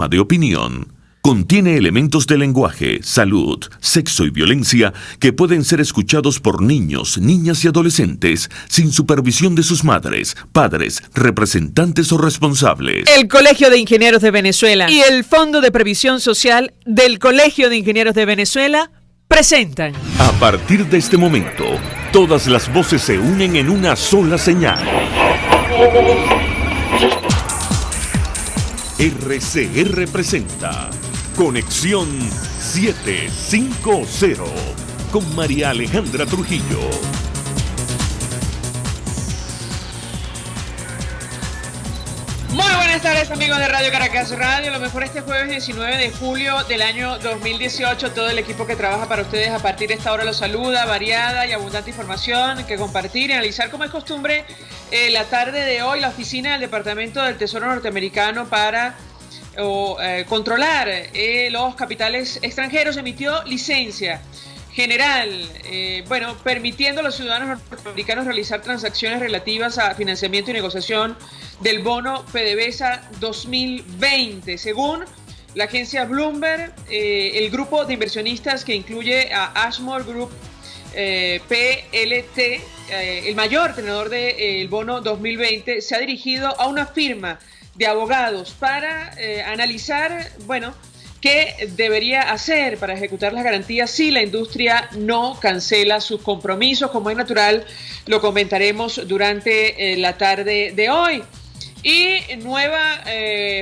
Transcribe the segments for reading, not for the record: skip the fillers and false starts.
De opinión. Contiene elementos de lenguaje, salud, sexo y violencia que pueden ser escuchados por niños, niñas y adolescentes sin supervisión de sus madres, padres, representantes o responsables. El Colegio de Ingenieros de Venezuela y el Fondo de Previsión Social del Colegio de Ingenieros de Venezuela presentan. A partir de este momento, todas las voces se unen en una sola señal. RCR presenta Conexión 750 con María Alejandra Trujillo. Muy buenas tardes, amigos de Radio Caracas Radio. Lo mejor este jueves 19 de julio del año 2018. Todo el equipo que trabaja para ustedes a partir de esta hora los saluda. Variada y abundante información que compartir y analizar como es costumbre. La tarde de hoy, la oficina del Departamento del Tesoro norteamericano para controlar los capitales extranjeros emitió licencia general, permitiendo a los ciudadanos norteamericanos realizar transacciones relativas a financiamiento y negociación del bono PDVSA 2020. Según la agencia Bloomberg, el grupo de inversionistas que incluye a Ashmore Group PLT, el mayor tenedor del bono 2020, se ha dirigido a una firma de abogados para analizar, qué debería hacer para ejecutar las garantías si la industria no cancela sus compromisos. Como es natural, lo comentaremos durante la tarde de hoy. Y nueva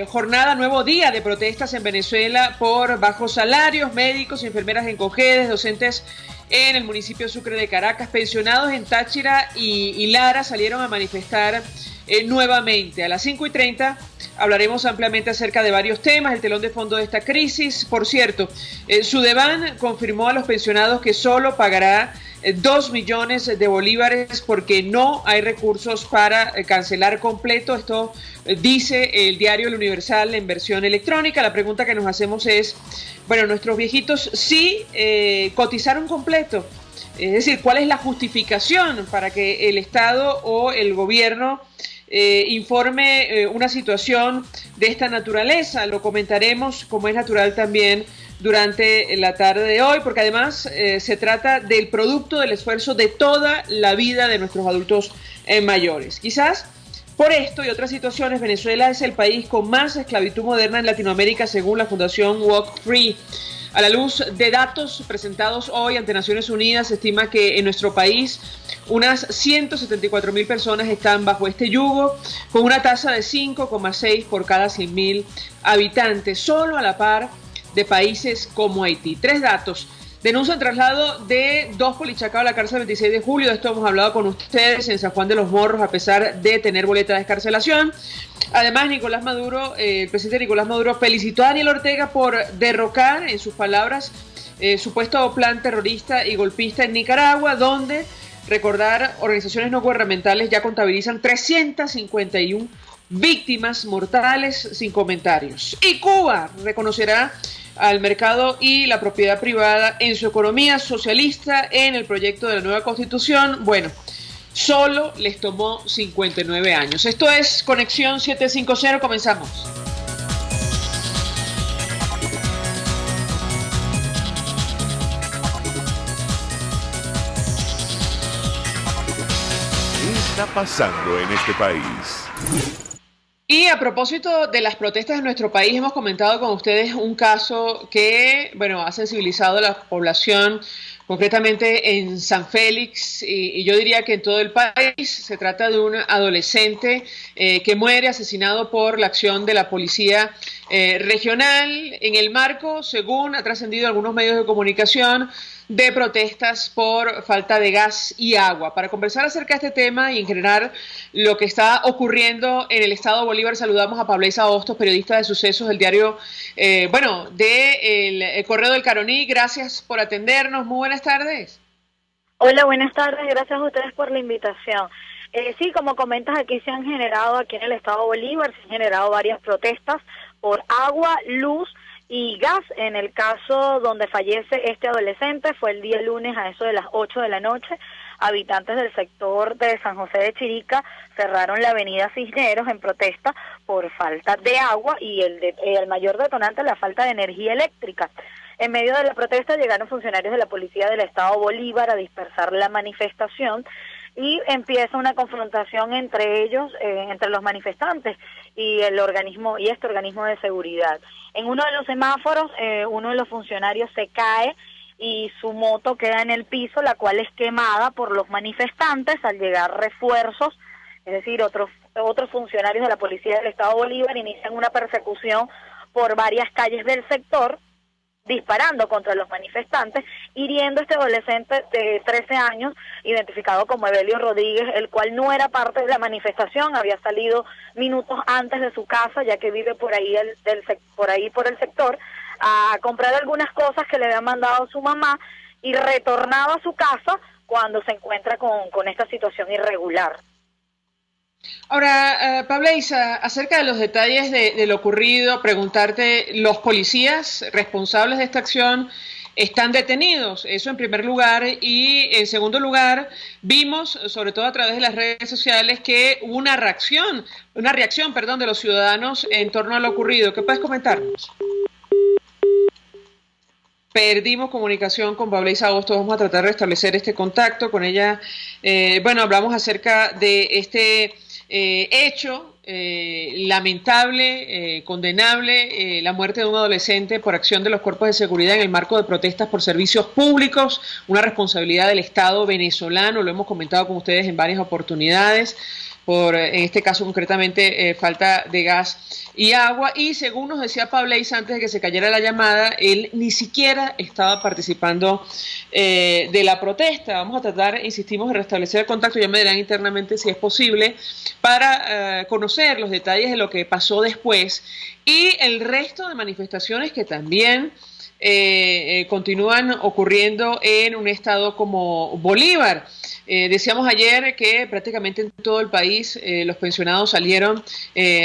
jornada, nuevo día de protestas en Venezuela por bajos salarios, médicos y enfermeras en Cojedes, docentes en el municipio de Sucre de Caracas, pensionados en Táchira y Lara salieron a manifestar nuevamente. A las 5:30 hablaremos ampliamente acerca de varios temas, el telón de fondo de esta crisis. Por cierto, Sudeban confirmó a los pensionados que solo pagará 2 millones de bolívares porque no hay recursos para cancelar completo. Esto dice el diario El Universal en versión electrónica. La pregunta que nos hacemos es, nuestros viejitos sí cotizaron completo. Es decir, ¿cuál es la justificación para que el Estado o el gobierno informe una situación de esta naturaleza? Lo comentaremos, como es natural también, durante la tarde de hoy, porque además se trata del producto del esfuerzo de toda la vida de nuestros adultos mayores. Quizás por esto y otras situaciones, Venezuela es el país con más esclavitud moderna en Latinoamérica, según la Fundación Walk Free. A la luz de datos presentados hoy ante Naciones Unidas, se estima que en nuestro país unas 174.000 personas están bajo este yugo, con una tasa de 5,6 por cada 100.000 habitantes, solo a la par de países como Haití. Tres datos. Denuncian traslado de 2 polichacados a la cárcel el 26 de julio. De esto hemos hablado con ustedes en San Juan de los Morros, a pesar de tener boleta de excarcelación. Además, Nicolás Maduro, el presidente Nicolás Maduro felicitó a Daniel Ortega por derrocar, en sus palabras, supuesto plan terrorista y golpista en Nicaragua, donde, recordar, organizaciones no gubernamentales ya contabilizan 351 víctimas mortales sin comentarios. Y Cuba reconocerá al mercado y la propiedad privada en su economía socialista en el proyecto de la nueva Constitución. Solo les tomó 59 años. Esto es Conexión 750, comenzamos. ¿Qué está pasando en este país? Y a propósito de las protestas en nuestro país, hemos comentado con ustedes un caso que, ha sensibilizado a la población, concretamente en San Félix, y yo diría que en todo el país. Se trata de un adolescente que muere asesinado por la acción de la policía regional en el marco, según ha trascendido algunos medios de comunicación, de protestas por falta de gas y agua. Para conversar acerca de este tema y en general lo que está ocurriendo en el estado Bolívar, saludamos a Pablesa Hostos, periodista de sucesos del diario, el Correo del Caroní. Gracias por atendernos. Muy buenas tardes. Hola, buenas tardes. Gracias a ustedes por la invitación. Sí, como comentas, aquí en el estado Bolívar, se han generado varias protestas por agua, luz y gas. En el caso donde fallece este adolescente fue el día lunes a eso de las 8 de la noche. habitantes del sector de San José de Chirica cerraron la avenida Cisneros en protesta por falta de agua y el mayor detonante, la falta de energía eléctrica. En medio de la protesta llegaron funcionarios de la Policía del Estado Bolívar a dispersar la manifestación y empieza una confrontación entre ellos, entre los manifestantes y este organismo de seguridad. En uno de los semáforos, uno de los funcionarios se cae y su moto queda en el piso, la cual es quemada por los manifestantes. Al llegar refuerzos, es decir, otros funcionarios de la Policía del Estado Bolívar inician una persecución por varias calles del sector, disparando contra los manifestantes, hiriendo a este adolescente de 13 años, identificado como Evelio Rodríguez, el cual no era parte de la manifestación, había salido minutos antes de su casa, ya que vive por ahí por el sector, a comprar algunas cosas que le había mandado su mamá, y retornaba a su casa cuando se encuentra con esta situación irregular. Ahora, Pableisa, acerca de los detalles de lo ocurrido, preguntarte, ¿los policías responsables de esta acción están detenidos? Eso en primer lugar. Y en segundo lugar, vimos, sobre todo a través de las redes sociales, que hubo una reacción, de los ciudadanos en torno a lo ocurrido. ¿Qué puedes comentarnos? Perdimos comunicación con Pableisa Agosto. Vamos a tratar de restablecer este contacto con ella. Hablamos acerca de este hecho lamentable, condenable, la muerte de un adolescente por acción de los cuerpos de seguridad en el marco de protestas por servicios públicos, una responsabilidad del Estado venezolano, lo hemos comentado con ustedes en varias oportunidades, en este caso concretamente falta de gas y agua, y según nos decía Pableisa antes de que se cayera la llamada, él ni siquiera estaba participando de la protesta. Vamos a tratar, insistimos, de restablecer el contacto, ya me dirán internamente si es posible, para conocer los detalles de lo que pasó después y el resto de manifestaciones que también continúan ocurriendo en un estado como Bolívar. Decíamos ayer que prácticamente en todo el país los pensionados salieron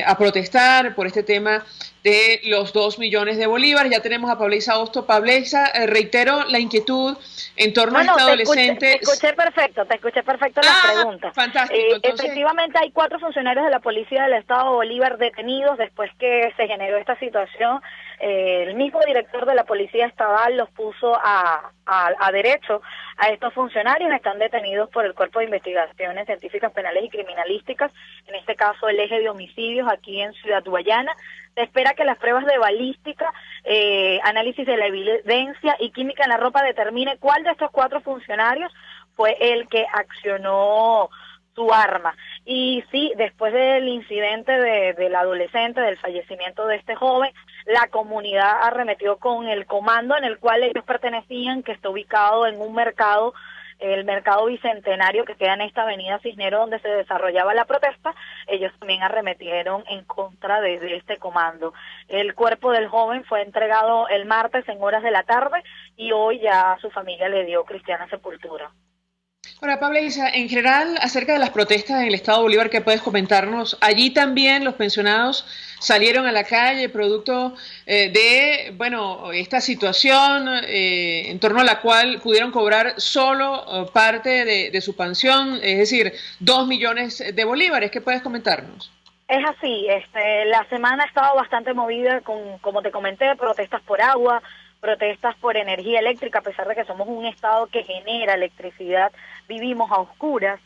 a protestar por este tema de los 2 millones de bolívares. Ya tenemos a Pableisa Agosto. Pableisa, reitero la inquietud en torno a este adolescente. Te escuché perfecto las preguntas. Fantástico. Entonces, efectivamente hay 4 funcionarios de la Policía del Estado Bolívar detenidos después que se generó esta situación. El mismo director de la Policía Estatal los puso a derecho a estos funcionarios. Están detenidos por el Cuerpo de Investigaciones Científicas Penales y Criminalísticas, en este caso el eje de homicidios aquí en Ciudad Guayana. Se espera que las pruebas de balística, análisis de la evidencia y química en la ropa determine cuál de estos 4 funcionarios fue el que accionó su arma. Y sí, después del incidente del adolescente, del fallecimiento de este joven, la comunidad arremetió con el comando en el cual ellos pertenecían, que está ubicado en un mercado, el mercado Bicentenario, que queda en esta avenida Cisneros donde se desarrollaba la protesta. Ellos también arremetieron en contra de este comando. El cuerpo del joven fue entregado el martes en horas de la tarde y hoy ya su familia le dio cristiana sepultura. Ahora, Pableisa, en general, acerca de las protestas en el Estado Bolívar, ¿qué puedes comentarnos? Allí también los pensionados salieron a la calle producto de esta situación en torno a la cual pudieron cobrar solo parte de su pensión, es decir, 2 millones de bolívares. ¿Qué puedes comentarnos? Es así, la semana ha estado bastante movida con, como te comenté, protestas por agua, protestas por energía eléctrica, a pesar de que somos un estado que genera electricidad, vivimos a oscuras.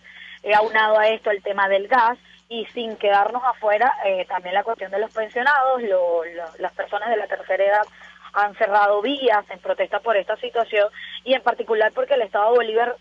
Aunado a esto el tema del gas, y sin quedarnos afuera, también la cuestión de los pensionados, las personas de la tercera edad han cerrado vías en protesta por esta situación, y en particular porque el Estado Bolívar,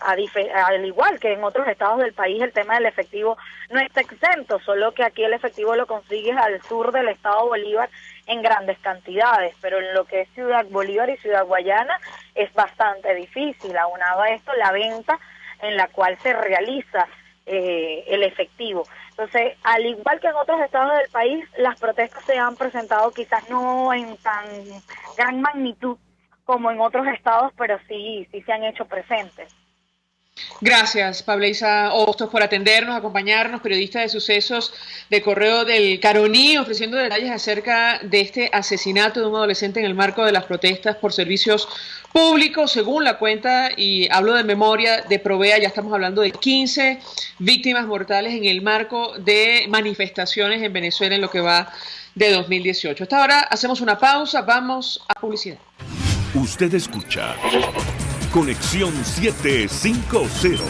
al igual que en otros estados del país, el tema del efectivo no está exento, solo que aquí el efectivo lo consigues al sur del Estado Bolívar en grandes cantidades, pero en lo que es Ciudad Bolívar y Ciudad Guayana es bastante difícil. Aunado a esto, la venta en la cual se realiza el efectivo. Entonces, al igual que en otros estados del país, las protestas se han presentado quizás no en tan gran magnitud como en otros estados, pero sí se han hecho presentes. Gracias, Pableisa Hostos, por atendernos, acompañarnos, periodista de sucesos de Correo del Caroní, ofreciendo detalles acerca de este asesinato de un adolescente en el marco de las protestas por servicios públicos. Según la cuenta, y hablo de memoria de Provea, ya estamos hablando de 15 víctimas mortales en el marco de manifestaciones en Venezuela en lo que va de 2018. Hasta ahora hacemos una pausa, vamos a publicidad. Usted escucha Conexión 750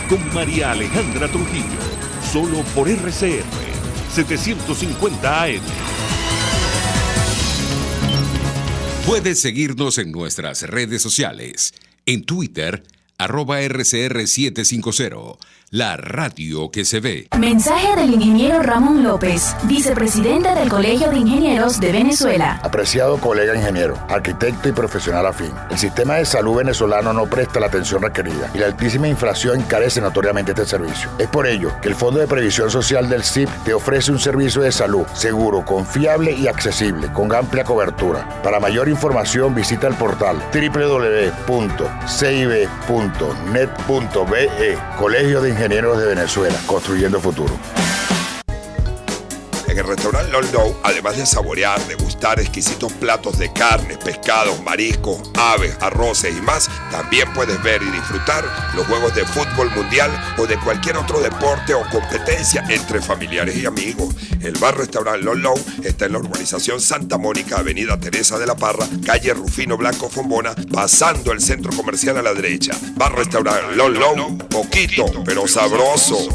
con María Alejandra Trujillo, solo por RCR 750 AM. Puedes seguirnos en nuestras redes sociales. En Twitter, @RCR750, la radio que se ve. Mensaje del ingeniero Ramón López, vicepresidente del Colegio de Ingenieros de Venezuela. Apreciado colega ingeniero, arquitecto y profesional afín, el sistema de salud venezolano no presta la atención requerida y la altísima inflación encarece notoriamente este servicio. Es por ello que el Fondo de Previsión Social del CIP te ofrece un servicio de salud seguro, confiable y accesible, con amplia cobertura. Para mayor información visita el portal www.cib.net.be, Colegio de Ingenieros de Venezuela, construyendo futuro. En el restaurante Lolo, además de saborear, degustar exquisitos platos de carnes, pescados, mariscos, aves, arroces y más, también puedes ver y disfrutar los juegos de fútbol mundial o de cualquier otro deporte o competencia entre familiares y amigos. El bar-restaurante Lolo está en la urbanización Santa Mónica, avenida Teresa de la Parra, calle Rufino Blanco Fombona, pasando el centro comercial a la derecha. Bar-restaurante Lolo, poquito, pero sabroso,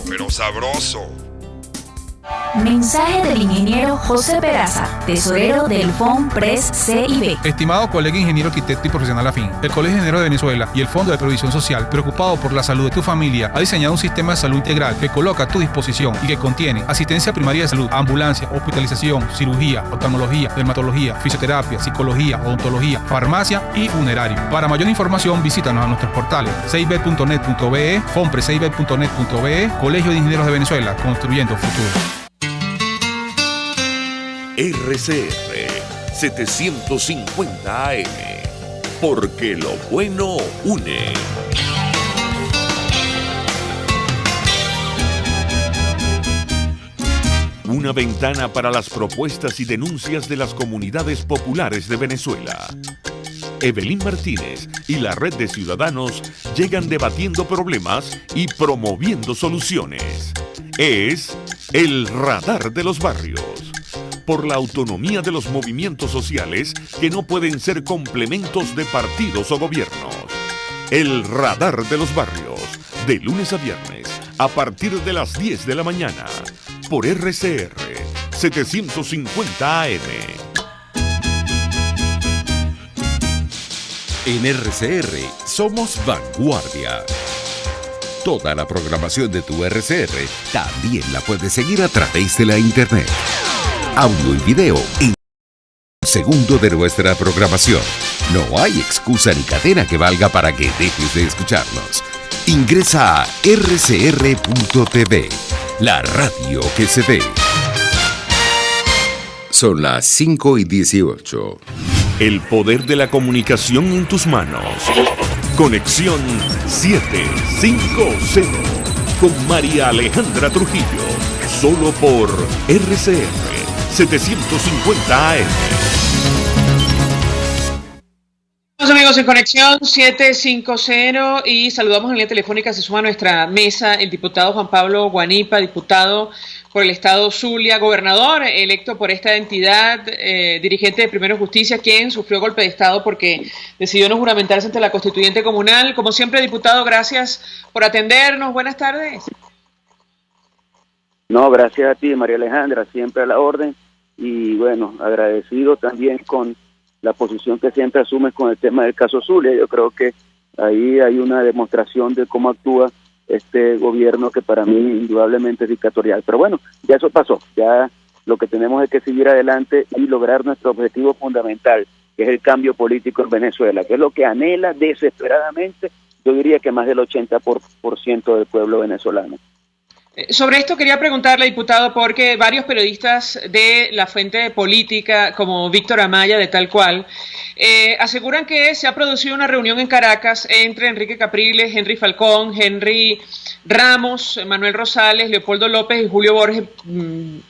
Mensaje del ingeniero José Peraza, tesorero del FONPRES CIB. Estimado colega ingeniero, arquitecto y profesional afín, el Colegio de Ingenieros de Venezuela y el Fondo de Previsión Social, preocupado por la salud de tu familia, ha diseñado un sistema de salud integral que coloca a tu disposición y que contiene asistencia primaria de salud, ambulancia, hospitalización, cirugía, oftalmología, dermatología, fisioterapia, psicología, odontología, farmacia y funerario. Para mayor información, visítanos a nuestros portales cib.net.be, fonprescib.net.be, Colegio de Ingenieros de Venezuela, construyendo futuro. RCR 750 AM, porque lo bueno une. Una ventana para las propuestas y denuncias de las comunidades populares de Venezuela. Evelyn Martínez y la Red de Ciudadanos llegan debatiendo problemas y promoviendo soluciones. Es el Radar de los Barrios. Por la autonomía de los movimientos sociales que no pueden ser complementos de partidos o gobiernos. El Radar de los Barrios, de lunes a viernes, a partir de las 10 de la mañana, por RCR 750 AM. En RCR somos vanguardia. Toda la programación de tu RCR también la puedes seguir a través de la internet. Audio y video en segundo de nuestra programación. No hay excusa ni cadena que valga para que dejes de escucharnos. Ingresa a rcr.tv, la radio que se ve. Son las 5:18. El poder de la comunicación en tus manos. Conexión 750 con María Alejandra Trujillo. Solo por RCR 750 AM. Amigos, en Conexión 750 y saludamos en línea telefónica, se suma a nuestra mesa el diputado Juan Pablo Guanipa, diputado por el estado Zulia, gobernador electo por esta entidad, dirigente de Primero Justicia, quien sufrió golpe de estado porque decidió no juramentarse ante la constituyente comunal. Como siempre, diputado, gracias por atendernos. Buenas tardes. No, gracias a ti, María Alejandra, siempre a la orden. Y bueno, agradecido también con la posición que siempre asumes con el tema del caso Zulia. Yo creo que ahí hay una demostración de cómo actúa este gobierno que para mí indudablemente es dictatorial. Pero bueno, ya eso pasó, ya lo que tenemos es que seguir adelante y lograr nuestro objetivo fundamental, que es el cambio político en Venezuela, que es lo que anhela desesperadamente, yo diría que más del 80% del pueblo venezolano. Sobre esto quería preguntarle, diputado, porque varios periodistas de la fuente política, como Víctor Amaya, de Tal Cual, aseguran que se ha producido una reunión en Caracas entre Enrique Capriles, Henry Falcón, Henry Ramos, Manuel Rosales, Leopoldo López y Julio Borges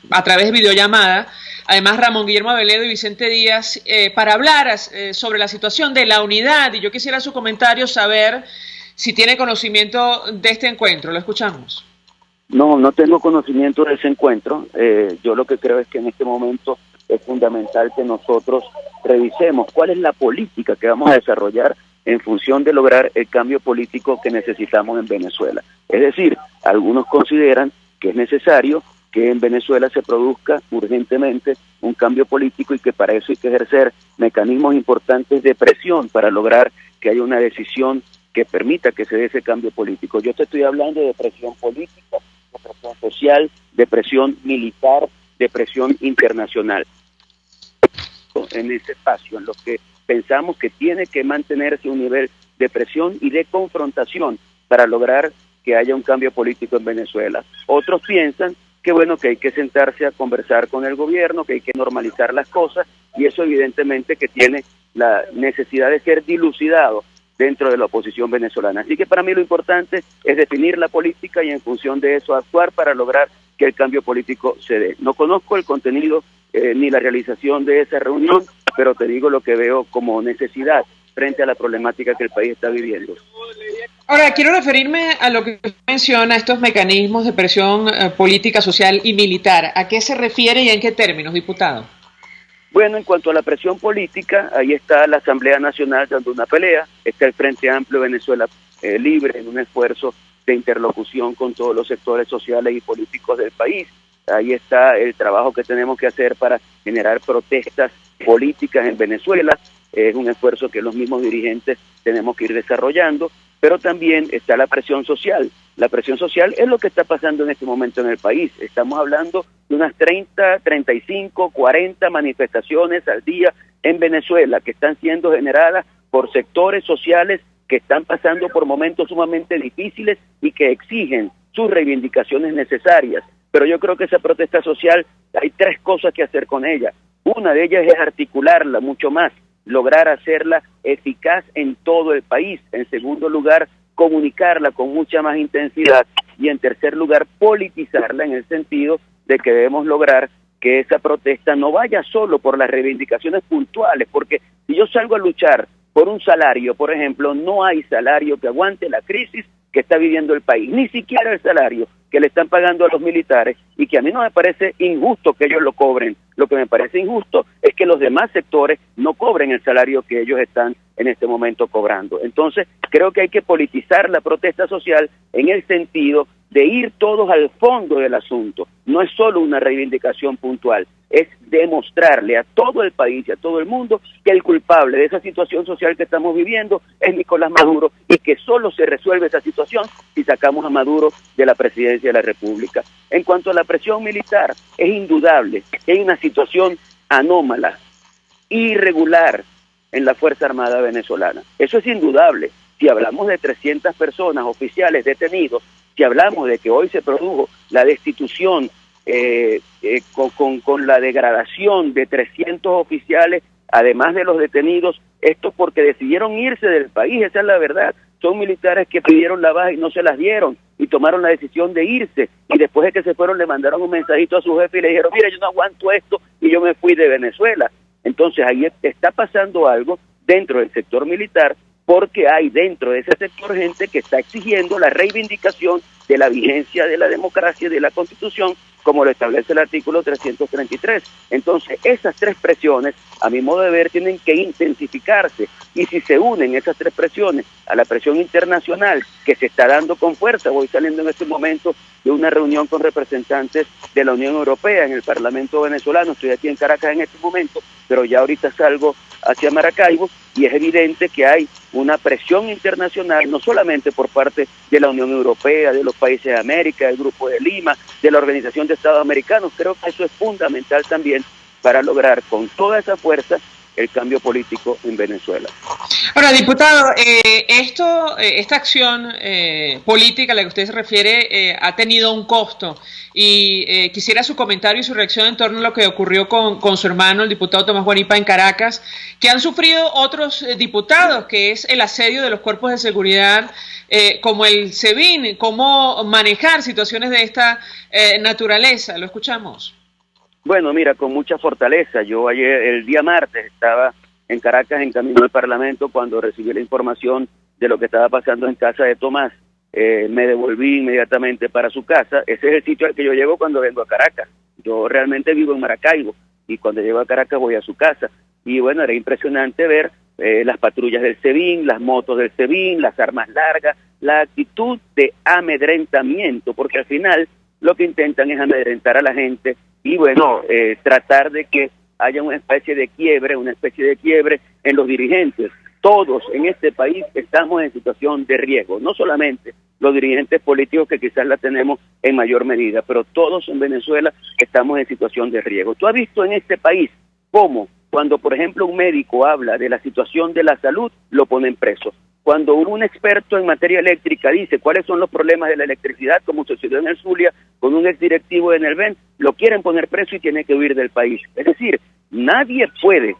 a través de videollamada. Además, Ramón Guillermo Aveledo y Vicente Díaz, para hablar sobre la situación de la unidad. Y yo quisiera su comentario, saber si tiene conocimiento de este encuentro. Lo escuchamos. No tengo conocimiento de ese encuentro. Yo lo que creo es que en este momento es fundamental que nosotros revisemos cuál es la política que vamos a desarrollar en función de lograr el cambio político que necesitamos en Venezuela. Es decir, algunos consideran que es necesario que en Venezuela se produzca urgentemente un cambio político y que para eso hay que ejercer mecanismos importantes de presión para lograr que haya una decisión que permita que se dé ese cambio político. Yo te estoy hablando de presión política, de presión social, de presión militar, de presión internacional. En ese espacio, en lo que pensamos que tiene que mantenerse un nivel de presión y de confrontación para lograr que haya un cambio político en Venezuela. Otros piensan que bueno, que hay que sentarse a conversar con el gobierno, que hay que normalizar las cosas, y eso evidentemente que tiene la necesidad de ser dilucidado dentro de la oposición venezolana. Así que para mí lo importante es definir la política y en función de eso actuar para lograr que el cambio político se dé. No conozco el contenido ni la realización de esa reunión, pero te digo lo que veo como necesidad frente a la problemática que el país está viviendo. Ahora, quiero referirme a lo que menciona, estos mecanismos de presión política, social y militar. ¿A qué se refiere y en qué términos, diputado? Bueno, en cuanto a la presión política, ahí está la Asamblea Nacional dando una pelea, está el Frente Amplio Venezuela Libre en un esfuerzo de interlocución con todos los sectores sociales y políticos del país. Ahí está el trabajo que tenemos que hacer para generar protestas políticas en Venezuela. Es un esfuerzo que los mismos dirigentes tenemos que ir desarrollando, pero también está la presión social. La presión social es lo que está pasando en este momento en el país. Estamos hablando de unas 30, 35, 40 manifestaciones al día en Venezuela que están siendo generadas por sectores sociales que están pasando por momentos sumamente difíciles y que exigen sus reivindicaciones necesarias. Pero yo creo que esa protesta social hay tres cosas que hacer con ella. Una de ellas es articularla mucho más, lograr hacerla eficaz en todo el país. En segundo lugar, comunicarla con mucha más intensidad. Y en tercer lugar, politizarla en el sentido de que debemos lograr que esa protesta no vaya solo por las reivindicaciones puntuales, porque si yo salgo a luchar por un salario, por ejemplo, no hay salario que aguante la crisis que está viviendo el país, ni siquiera el salario que le están pagando a los militares, y que a mí no me parece injusto que ellos lo cobren. Lo que me parece injusto es que los demás sectores no cobren el salario que ellos están en este momento cobrando. Entonces, creo que hay que politizar la protesta social en el sentido de ir todos al fondo del asunto. No es solo una reivindicación puntual, es demostrarle a todo el país y a todo el mundo que el culpable de esa situación social que estamos viviendo es Nicolás Maduro, y que solo se resuelve esa situación si sacamos a Maduro de la presidencia de la República. En cuanto a la presión militar, es indudable que hay una situación anómala, irregular en la Fuerza Armada venezolana. Eso es indudable. Si hablamos de 300 personas, oficiales detenidos, si hablamos de que hoy se produjo la destitución con la degradación de 300 oficiales, además de los detenidos, esto porque decidieron irse del país, esa es la verdad. Son militares que pidieron la baja y no se las dieron, y tomaron la decisión de irse, y después de que se fueron le mandaron un mensajito a su jefe y le dijeron, mire, yo no aguanto esto, y yo me fui de Venezuela. Entonces ahí está pasando algo dentro del sector militar, porque hay dentro de ese sector gente que está exigiendo la reivindicación de la vigencia de la democracia y de la Constitución, como lo establece el artículo 333. Entonces, esas tres presiones, a mi modo de ver, tienen que intensificarse, y si se unen esas tres presiones a la presión internacional que se está dando con fuerza, voy saliendo en este momento de una reunión con representantes de la Unión Europea en el Parlamento venezolano, estoy aquí en Caracas en este momento, pero ya ahorita salgo hacia Maracaibo, y es evidente que hay una presión internacional, no solamente por parte de la Unión Europea, de los países de América, del Grupo de Lima, de la Organización de Estados Americanos. Creo que eso es fundamental también para lograr con toda esa fuerza el cambio político en Venezuela. Ahora, diputado, esta acción política a la que usted se refiere ha tenido un costo y quisiera su comentario y su reacción en torno a lo que ocurrió con su hermano, el diputado Tomás Guanipa, en Caracas, que han sufrido otros diputados, que es el asedio de los cuerpos de seguridad como el SEBIN. ¿Cómo manejar situaciones de esta naturaleza? Lo escuchamos. Bueno, mira, con mucha fortaleza. Yo ayer, el día martes, estaba en Caracas en camino al Parlamento cuando recibí la información de lo que estaba pasando en casa de Tomás. Me devolví inmediatamente para su casa. Ese es el sitio al que yo llego cuando vengo a Caracas. Yo realmente vivo en Maracaibo y cuando llego a Caracas voy a su casa. Y bueno, era impresionante ver las patrullas del SEBIN, las motos del SEBIN, las armas largas, la actitud de amedrentamiento, porque al final lo que intentan es amedrentar a la gente y bueno, tratar de que haya una especie de quiebre en los dirigentes. Todos en este país estamos en situación de riesgo, no solamente los dirigentes políticos que quizás la tenemos en mayor medida, pero todos en Venezuela estamos en situación de riesgo. ¿Tú has visto en este país cómo cuando, por ejemplo, un médico habla de la situación de la salud, lo ponen preso? Cuando un experto en materia eléctrica dice cuáles son los problemas de la electricidad, como sucedió en el Zulia, con un exdirectivo de Enelven, lo quieren poner preso y tiene que huir del país. Es decir, nadie puede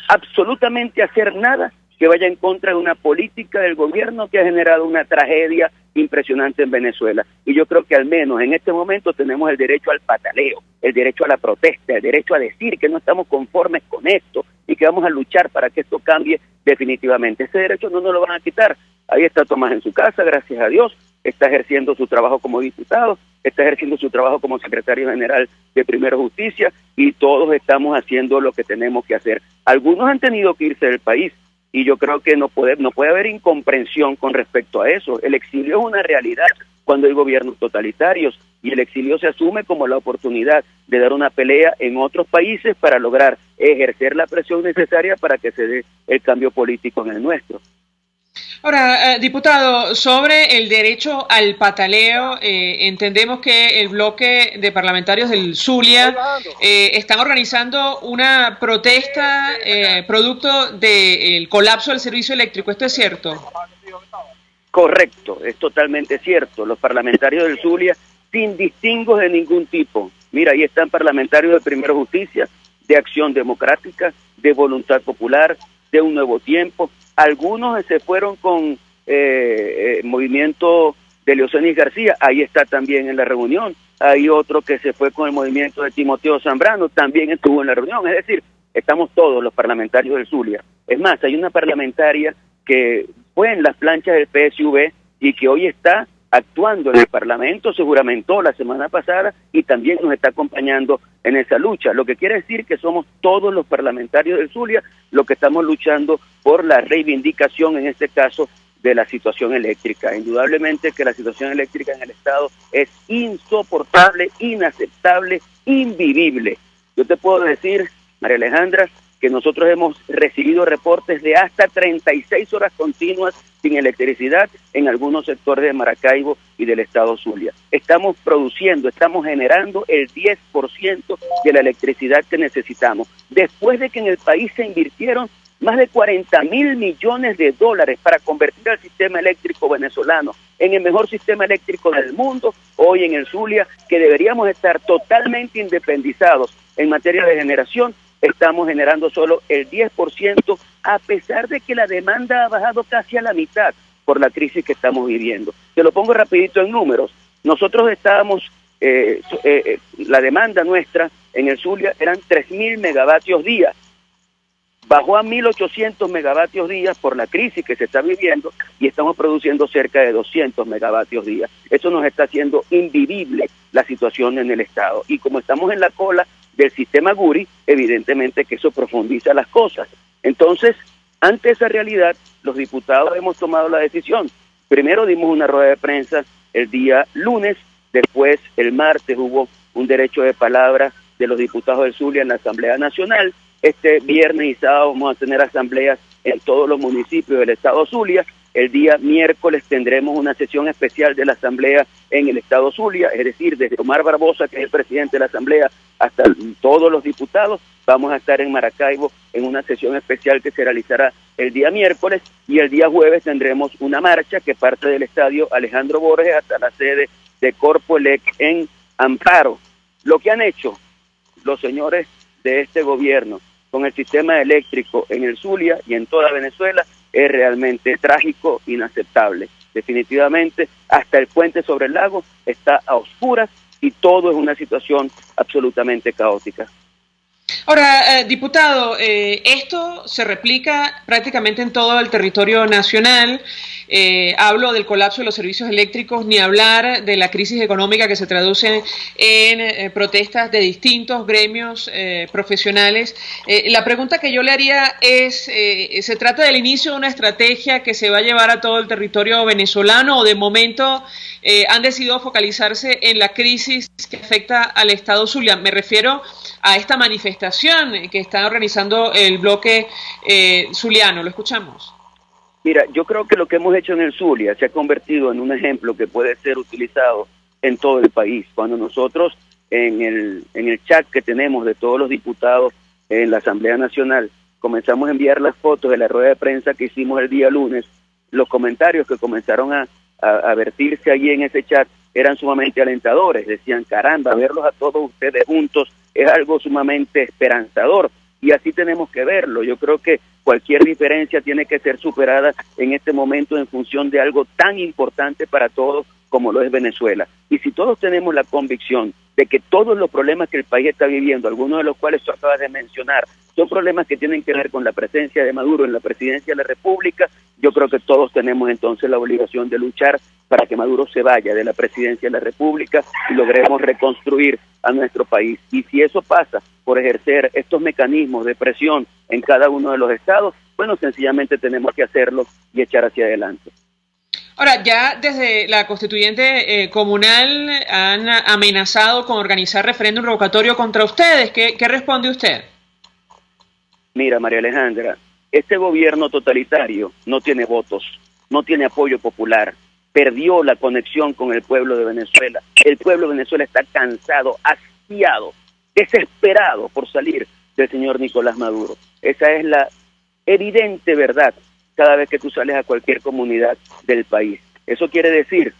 absolutamente hacer nada que vaya en contra de una política del gobierno que ha generado una tragedia impresionante en Venezuela. Y yo creo que al menos en este momento tenemos el derecho al pataleo, el derecho a la protesta, el derecho a decir que no estamos conformes con esto y que vamos a luchar para que esto cambie definitivamente. Ese derecho no nos lo van a quitar. Ahí está Tomás en su casa, gracias a Dios, está ejerciendo su trabajo como diputado, está ejerciendo su trabajo como secretario general de Primero Justicia y todos estamos haciendo lo que tenemos que hacer. Algunos han tenido que irse del país y yo creo que no puede haber incomprensión con respecto a eso. El exilio es una realidad cuando hay gobiernos totalitarios y el exilio se asume como la oportunidad de dar una pelea en otros países para lograr ejercer la presión necesaria para que se dé el cambio político en el nuestro. Ahora, diputado, sobre el derecho al pataleo, entendemos que el bloque de parlamentarios del Zulia están organizando una protesta producto del colapso del servicio eléctrico. ¿Esto es cierto? Correcto, es totalmente cierto. Los parlamentarios del Zulia, sin distingos de ningún tipo. Mira, ahí están parlamentarios de Primero Justicia, de Acción Democrática, de Voluntad Popular, de Un Nuevo Tiempo. Algunos se fueron con movimiento de Leocenis García, ahí está también en la reunión. Hay otro que se fue con el movimiento de Timoteo Zambrano, también estuvo en la reunión. Es decir, estamos todos los parlamentarios del Zulia. Es más, hay una parlamentaria que fue en las planchas del PSV y que hoy está actuando en el Parlamento, se juramentó la semana pasada y también nos está acompañando en esa lucha, lo que quiere decir que somos todos los parlamentarios del Zulia los que estamos luchando por la reivindicación, en este caso, de la situación eléctrica. Indudablemente que la situación eléctrica en el Estado es insoportable, inaceptable, invivible. Yo te puedo decir, María Alejandra, que nosotros hemos recibido reportes de hasta 36 horas continuas sin electricidad en algunos sectores de Maracaibo y del estado Zulia. Estamos produciendo, estamos generando el 10% de la electricidad que necesitamos. Después de que en el país se invirtieron más de 40.000 millones de dólares para convertir al sistema eléctrico venezolano en el mejor sistema eléctrico del mundo, hoy en el Zulia, que deberíamos estar totalmente independizados en materia de generación, estamos generando solo el 10%, a pesar de que la demanda ha bajado casi a la mitad por la crisis que estamos viviendo. Te lo pongo rapidito en números. Nosotros estábamos, la demanda nuestra en el Zulia eran 3.000 megavatios día. Bajó a 1.800 megavatios día por la crisis que se está viviendo y estamos produciendo cerca de 200 megavatios día. Eso nos está haciendo invivible la situación en el Estado. Y como estamos en la cola del sistema Guri, evidentemente que eso profundiza las cosas. Entonces, ante esa realidad, los diputados hemos tomado la decisión. Primero dimos una rueda de prensa el día lunes, después el martes hubo un derecho de palabra de los diputados del Zulia en la Asamblea Nacional. Este viernes y sábado vamos a tener asambleas en todos los municipios del estado Zulia. El día miércoles tendremos una sesión especial de la asamblea en el estado Zulia, es decir, desde Omar Barbosa, que es el presidente de la asamblea, hasta todos los diputados. Vamos a estar en Maracaibo en una sesión especial que se realizará el día miércoles, y el día jueves tendremos una marcha que parte del estadio Alejandro Borges hasta la sede de Corpoelec en Amparo. Lo que han hecho los señores de este gobierno con el sistema eléctrico en el Zulia y en toda Venezuela es realmente trágico, inaceptable. Definitivamente, hasta el puente sobre el lago está a oscuras y todo es una situación absolutamente caótica. Ahora, diputado, esto se replica prácticamente en todo el territorio nacional. Hablo del colapso de los servicios eléctricos, ni hablar de la crisis económica que se traduce en protestas de distintos gremios profesionales. La pregunta que yo le haría es, ¿se trata del inicio de una estrategia que se va a llevar a todo el territorio venezolano o de momento han decidido focalizarse en la crisis que afecta al Estado Zulia? Me refiero a esta manifestación que está organizando el bloque zuliano. ¿Lo escuchamos? Mira, yo creo que lo que hemos hecho en el Zulia se ha convertido en un ejemplo que puede ser utilizado en todo el país. Cuando nosotros en el chat que tenemos de todos los diputados en la Asamblea Nacional comenzamos a enviar las fotos de la rueda de prensa que hicimos el día lunes, los comentarios que comenzaron a vertirse allí en ese chat eran sumamente alentadores. Decían, caramba, verlos a todos ustedes juntos es algo sumamente esperanzador, y así tenemos que verlo. Yo creo que cualquier diferencia tiene que ser superada en este momento en función de algo tan importante para todos como lo es Venezuela. Y si todos tenemos la convicción de que todos los problemas que el país está viviendo, algunos de los cuales tú acabas de mencionar, son problemas que tienen que ver con la presencia de Maduro en la presidencia de la República, yo creo que todos tenemos entonces la obligación de luchar para que Maduro se vaya de la presidencia de la República y logremos reconstruir a nuestro país. Y si eso pasa por ejercer estos mecanismos de presión en cada uno de los estados, bueno, sencillamente tenemos que hacerlo y echar hacia adelante. Ahora, ya desde la constituyente comunal han amenazado con organizar referéndum revocatorio contra ustedes. ¿Qué responde usted? Mira, María Alejandra, este gobierno totalitario no tiene votos, no tiene apoyo popular, perdió la conexión con el pueblo de Venezuela. El pueblo de Venezuela está cansado, hastiado, desesperado por salir del señor Nicolás Maduro. Esa es la evidente verdad cada vez que tú sales a cualquier comunidad del país. Eso quiere decir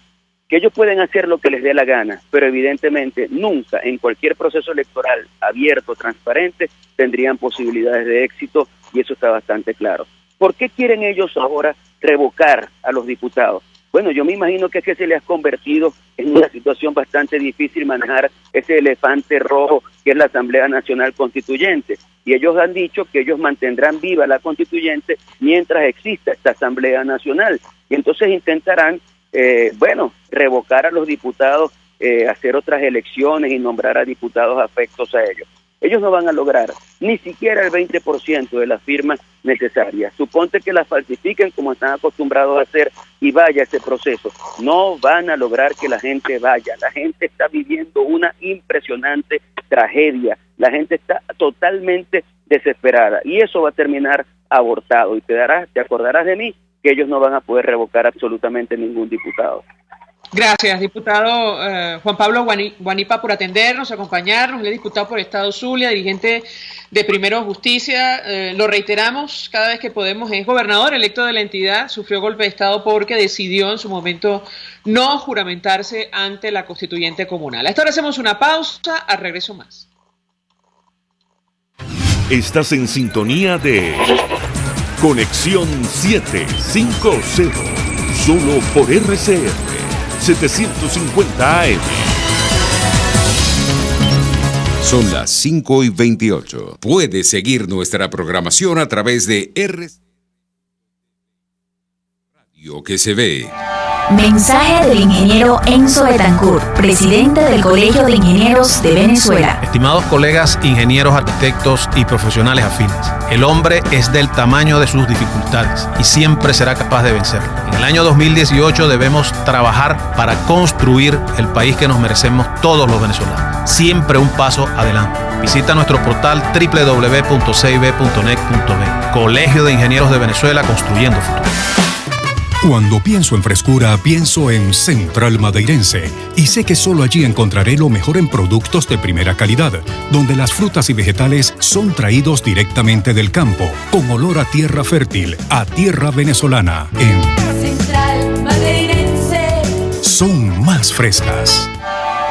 que ellos pueden hacer lo que les dé la gana, pero evidentemente nunca en cualquier proceso electoral abierto, transparente, tendrían posibilidades de éxito, y eso está bastante claro. ¿Por qué quieren ellos ahora revocar a los diputados? Bueno, yo me imagino que es que se les ha convertido en una situación bastante difícil manejar ese elefante rojo que es la Asamblea Nacional Constituyente. Y ellos han dicho que ellos mantendrán viva la Constituyente mientras exista esta Asamblea Nacional. Y entonces intentarán, revocar a los diputados, hacer otras elecciones y nombrar a diputados afectos a ellos. Ellos no van a lograr ni siquiera el 20% de las firmas necesarias. Suponte que las falsifiquen como están acostumbrados a hacer y vaya ese proceso. No van a lograr que la gente vaya. La gente está viviendo una impresionante tragedia. La gente está totalmente desesperada y eso va a terminar abortado. Y te acordarás de mí que ellos no van a poder revocar absolutamente ningún diputado. Gracias, diputado Juan Pablo Guanipa, por atendernos, acompañarnos. Él es diputado por Estado Zulia, dirigente de Primero Justicia. Lo reiteramos cada vez que podemos. Es gobernador electo de la entidad. Sufrió golpe de Estado porque decidió en su momento no juramentarse ante la constituyente comunal. A esta hora hacemos una pausa. Al regreso más. Estás en sintonía de Conexión 750, solo por RCR 750 AM. Son las 5:28. Puedes seguir nuestra programación a través de Radio que se ve. Mensaje del ingeniero Enzo Betancourt, presidente del Colegio de Ingenieros de Venezuela. Estimados colegas, ingenieros, arquitectos y profesionales afines, el hombre es del tamaño de sus dificultades y siempre será capaz de vencerlo. En el año 2018 debemos trabajar para construir el país que nos merecemos todos los venezolanos. Siempre un paso adelante. Visita nuestro portal www.cib.net.be. Colegio de Ingenieros de Venezuela, construyendo futuro. Cuando pienso en frescura, pienso en Central Madeirense. Y sé que solo allí encontraré lo mejor en productos de primera calidad, donde las frutas y vegetales son traídos directamente del campo, con olor a tierra fértil, a tierra venezolana. Central Madeirense. Son más frescas.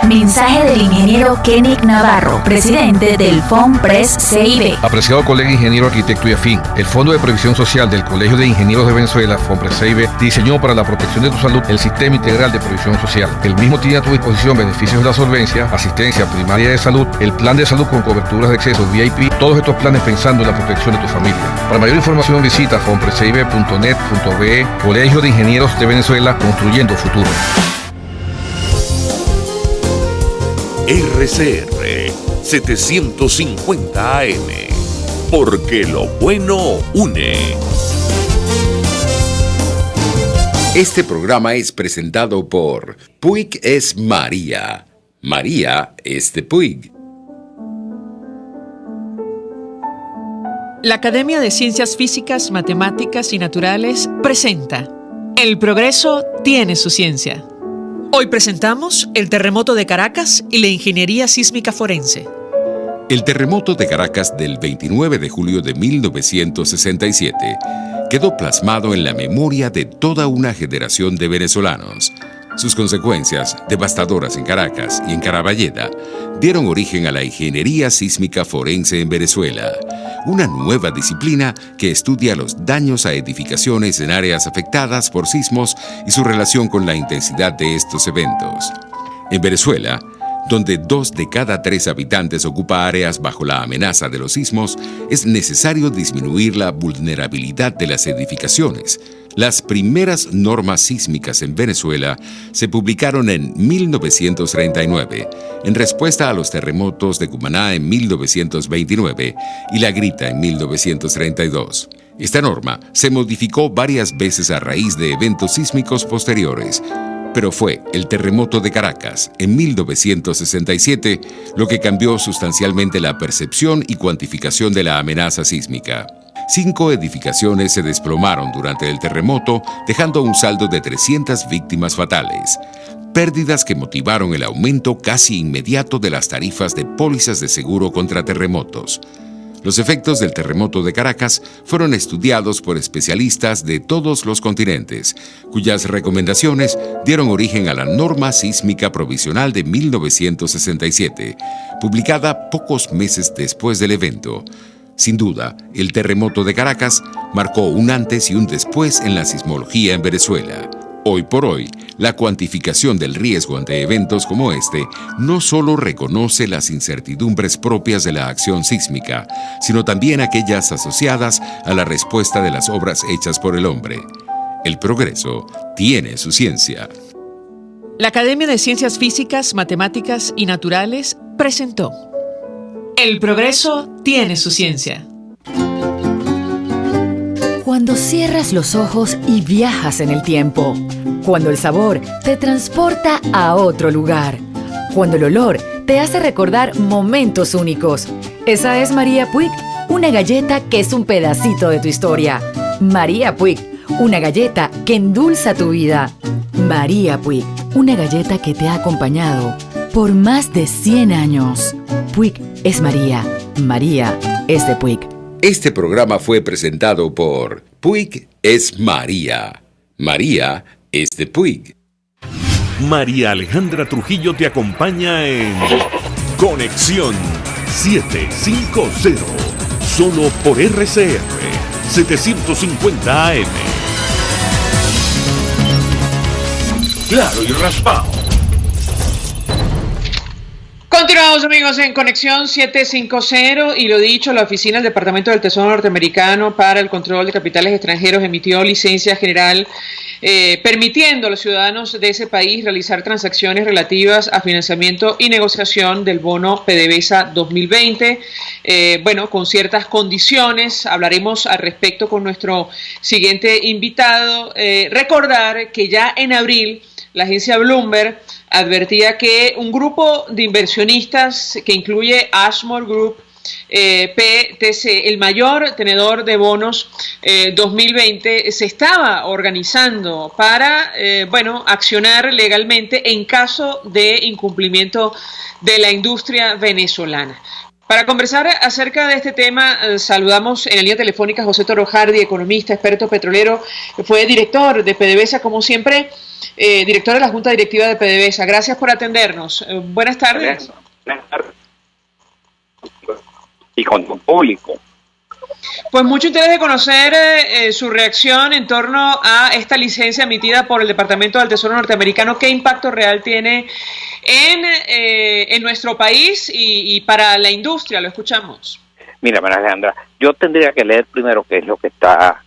Mensaje del ingeniero Kenick Navarro, presidente del FONPRES CIB. Apreciado colega ingeniero, arquitecto y afín, el Fondo de Previsión Social del Colegio de Ingenieros de Venezuela, FONPRES CIB, diseñó para la protección de tu salud el Sistema Integral de Previsión Social. El mismo tiene a tu disposición beneficios de la solvencia, asistencia primaria de salud, el plan de salud con coberturas de acceso VIP, todos estos planes pensando en la protección de tu familia. Para mayor información visita fonprescib.net.be. Colegio de Ingenieros de Venezuela, construyendo futuro. RCR 750 AM, porque lo bueno une. Este programa es presentado por Puig es María. María es de Puig. La Academia de Ciencias Físicas, Matemáticas y Naturales presenta El progreso tiene su ciencia. Hoy presentamos el terremoto de Caracas y la ingeniería sísmica forense. El terremoto de Caracas del 29 de julio de 1967 quedó plasmado en la memoria de toda una generación de venezolanos. Sus consecuencias, devastadoras en Caracas y en Caraballeda, dieron origen a la ingeniería sísmica forense en Venezuela, una nueva disciplina que estudia los daños a edificaciones en áreas afectadas por sismos y su relación con la intensidad de estos eventos. En Venezuela, donde 2 de cada 3 habitantes ocupa áreas bajo la amenaza de los sismos, es necesario disminuir la vulnerabilidad de las edificaciones. Las primeras normas sísmicas en Venezuela se publicaron en 1939, en respuesta a los terremotos de Cumaná en 1929 y La Grita en 1932. Esta norma se modificó varias veces a raíz de eventos sísmicos posteriores, pero fue el terremoto de Caracas en 1967 lo que cambió sustancialmente la percepción y cuantificación de la amenaza sísmica. 5 edificaciones se desplomaron durante el terremoto, dejando un saldo de 300 víctimas fatales. Pérdidas que motivaron el aumento casi inmediato de las tarifas de pólizas de seguro contra terremotos. Los efectos del terremoto de Caracas fueron estudiados por especialistas de todos los continentes, cuyas recomendaciones dieron origen a la Norma Sísmica Provisional de 1967, publicada pocos meses después del evento. Sin duda, el terremoto de Caracas marcó un antes y un después en la sismología en Venezuela. Hoy por hoy, la cuantificación del riesgo ante eventos como este no solo reconoce las incertidumbres propias de la acción sísmica, sino también aquellas asociadas a la respuesta de las obras hechas por el hombre. El progreso tiene su ciencia. La Academia de Ciencias Físicas, Matemáticas y Naturales presentó El progreso tiene su ciencia. Cuando cierras los ojos y viajas en el tiempo. Cuando el sabor te transporta a otro lugar. Cuando el olor te hace recordar momentos únicos. Esa es María Puig, una galleta que es un pedacito de tu historia. María Puig, una galleta que endulza tu vida. María Puig, una galleta que te ha acompañado por más de 100 años. Puig es María. María es de Puig. Este programa fue presentado por Puig es María. María es de Puig. María Alejandra Trujillo te acompaña en Conexión 750, solo por RCR 750 AM. Claro y raspado. Continuamos, amigos, en Conexión 750 y lo dicho, la oficina del Departamento del Tesoro norteamericano para el control de capitales extranjeros emitió licencia general permitiendo a los ciudadanos de ese país realizar transacciones relativas a financiamiento y negociación del bono PDVSA 2020, con ciertas condiciones. Hablaremos al respecto con nuestro siguiente invitado. Recordar que ya en abril la agencia Bloomberg advertía que un grupo de inversionistas que incluye Ashmore Group, PTC, el mayor tenedor de bonos 2020, se estaba organizando para, accionar legalmente en caso de incumplimiento de la industria venezolana. Para conversar acerca de este tema, saludamos en la línea telefónica a José Toro Hardy, economista, experto petrolero, fue director de PDVSA, como siempre, director de la Junta Directiva de PDVSA. Gracias por atendernos. Buenas tardes. Buenas tardes. Y con tu público. Pues mucho interés de conocer su reacción en torno a esta licencia emitida por el Departamento del Tesoro norteamericano. ¿Qué impacto real tiene en nuestro país y para la industria? Lo escuchamos. Mira, María Alejandra, yo tendría que leer primero qué es lo que está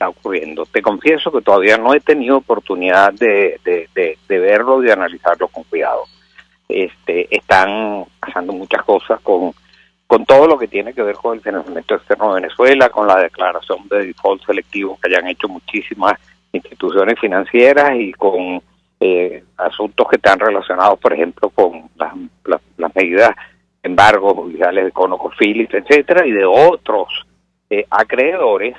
ocurriendo. Te confieso que todavía no he tenido oportunidad de verlo y de analizarlo con cuidado. Están pasando muchas cosas con todo lo que tiene que ver con el financiamiento externo de Venezuela, con la declaración de default selectivo que hayan hecho muchísimas instituciones financieras y con asuntos que están relacionados, por ejemplo, con las medidas, embargos judiciales de ConocoPhillips, etcétera, y de otros acreedores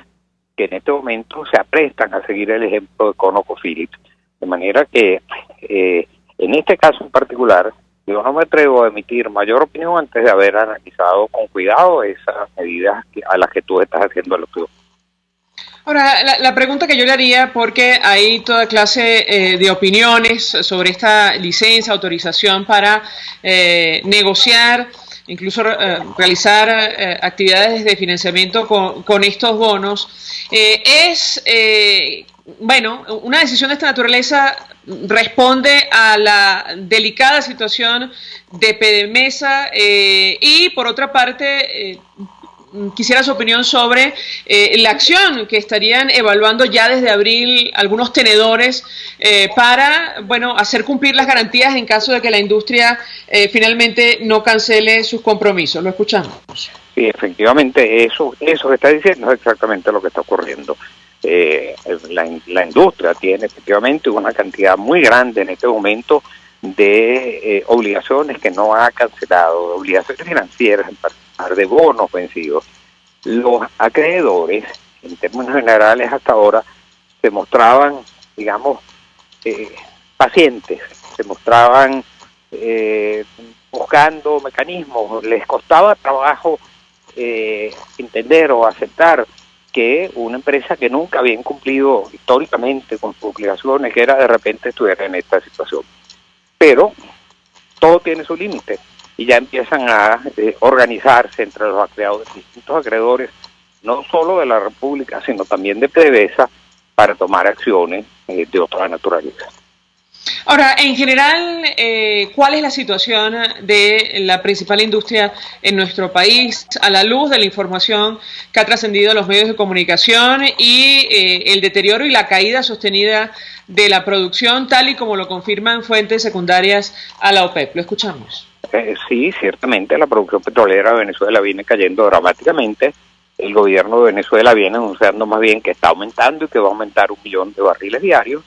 que en este momento se aprestan a seguir el ejemplo de ConocoPhillips. De manera que, en este caso en particular, yo no me atrevo a emitir mayor opinión antes de haber analizado con cuidado esas medidas a las que tú estás haciendo alusión. Ahora, la pregunta que yo le haría, porque hay toda clase de opiniones sobre esta licencia, autorización para negociar, incluso realizar actividades de financiamiento con estos bonos, una decisión de esta naturaleza responde a la delicada situación de PDVSA y, por otra parte, quisiera su opinión sobre la acción que estarían evaluando ya desde abril algunos tenedores para, hacer cumplir las garantías en caso de que la industria finalmente no cancele sus compromisos. Lo escuchamos. Sí, efectivamente, eso que está diciendo es exactamente lo que está ocurriendo. La industria tiene efectivamente una cantidad muy grande en este momento de obligaciones que no ha cancelado, obligaciones financieras en particular, de bonos vencidos. Los acreedores, en términos generales hasta ahora, se mostraban, pacientes, se mostraban buscando mecanismos, les costaba trabajo entender o aceptar que una empresa que nunca había cumplido históricamente con sus obligaciones, que era de repente estuviera en esta situación. Pero todo tiene su límite y ya empiezan a organizarse entre los distintos acreedores, no solo de la República, sino también de PDVSA, para tomar acciones de otra naturaleza. Ahora, en general, ¿cuál es la situación de la principal industria en nuestro país a la luz de la información que ha trascendido a los medios de comunicación y el deterioro y la caída sostenida de la producción, tal y como lo confirman fuentes secundarias a la OPEP? Lo escuchamos. Sí, ciertamente la producción petrolera de Venezuela viene cayendo dramáticamente. El gobierno de Venezuela viene anunciando más bien que está aumentando y que va a aumentar 1 millón de barriles diarios.